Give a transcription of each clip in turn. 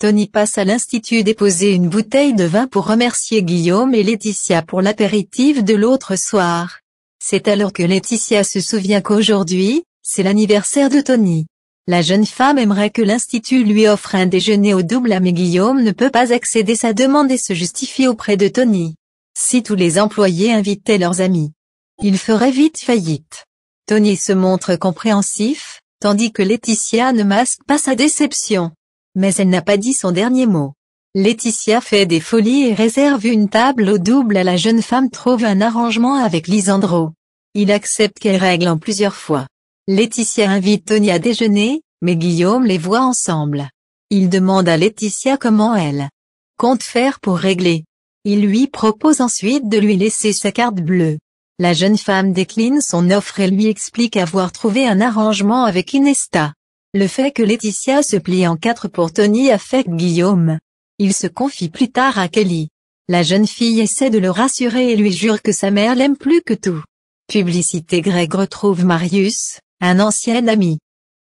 Tony passe à l'institut déposer une bouteille de vin pour remercier Guillaume et Laetitia pour l'apéritif de l'autre soir. C'est alors que Laetitia se souvient qu'aujourd'hui, c'est l'anniversaire de Tony. La jeune femme aimerait que l'institut lui offre un déjeuner au double mais Guillaume ne peut pas accéder à sa demande et se justifie auprès de Tony. Si tous les employés invitaient leurs amis, il ferait vite faillite. Tony se montre compréhensif, tandis que Laetitia ne masque pas sa déception. Mais elle n'a pas dit son dernier mot. Laetitia fait des folies et réserve une table au double à la jeune femme trouve un arrangement avec Lisandro. Il accepte qu'elle règle en plusieurs fois. Laetitia invite Tony à déjeuner, mais Guillaume les voit ensemble. Il demande à Laetitia comment elle compte faire pour régler. Il lui propose ensuite de lui laisser sa carte bleue. La jeune femme décline son offre et lui explique avoir trouvé un arrangement avec Inesta. Le fait que Laetitia se plie en quatre pour Tony affecte Guillaume. Il se confie plus tard à Kelly. La jeune fille essaie de le rassurer et lui jure que sa mère l'aime plus que tout. Publicité. Greg retrouve Marius, un ancien ami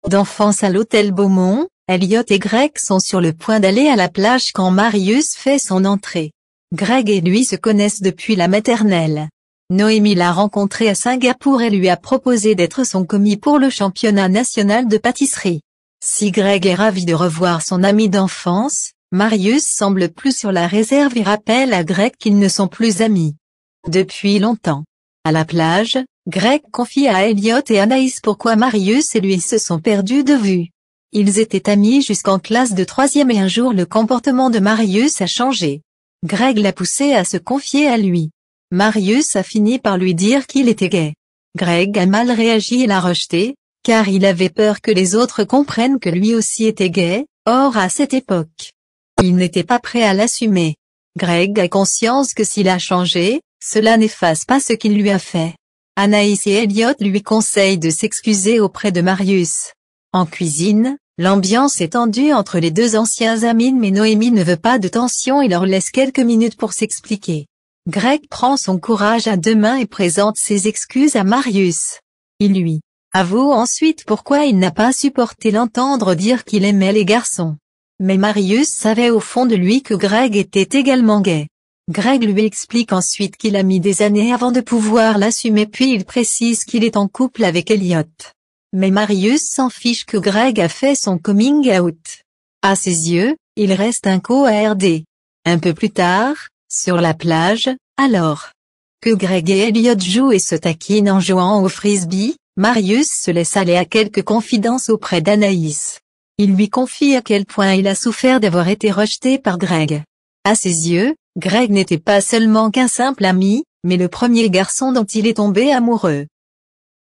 d'enfance à l'hôtel Beaumont. Elliot et Greg sont sur le point d'aller à la plage quand Marius fait son entrée. Greg et lui se connaissent depuis la maternelle. Noémie l'a rencontré à Singapour et lui a proposé d'être son commis pour le championnat national de pâtisserie. Si Greg est ravi de revoir son ami d'enfance, Marius semble plus sur la réserve et rappelle à Greg qu'ils ne sont plus amis depuis longtemps. À la plage, Greg confie à Elliot et Anaïs pourquoi Marius et lui se sont perdus de vue. Ils étaient amis jusqu'en classe de 3e et un jour le comportement de Marius a changé. Greg l'a poussé à se confier à lui. Marius a fini par lui dire qu'il était gay. Greg a mal réagi et l'a rejeté, car il avait peur que les autres comprennent que lui aussi était gay, or à cette époque, il n'était pas prêt à l'assumer. Greg a conscience que s'il a changé, cela n'efface pas ce qu'il lui a fait. Anaïs et Elliot lui conseillent de s'excuser auprès de Marius. En cuisine, l'ambiance est tendue entre les deux anciens amis mais Noémie ne veut pas de tension et leur laisse quelques minutes pour s'expliquer. Greg prend son courage à deux mains et présente ses excuses à Marius. Il lui avoue ensuite pourquoi il n'a pas supporté l'entendre dire qu'il aimait les garçons. Mais Marius savait au fond de lui que Greg était également gay. Greg lui explique ensuite qu'il a mis des années avant de pouvoir l'assumer puis il précise qu'il est en couple avec Elliot. Mais Marius s'en fiche que Greg a fait son coming out. À ses yeux, il reste un co-ARD. Un peu plus tard, sur la plage, alors que Greg et Elliot jouent et se taquinent en jouant au frisbee, Marius se laisse aller à quelques confidences auprès d'Anaïs. Il lui confie à quel point il a souffert d'avoir été rejeté par Greg. À ses yeux, Greg n'était pas seulement qu'un simple ami, mais le premier garçon dont il est tombé amoureux.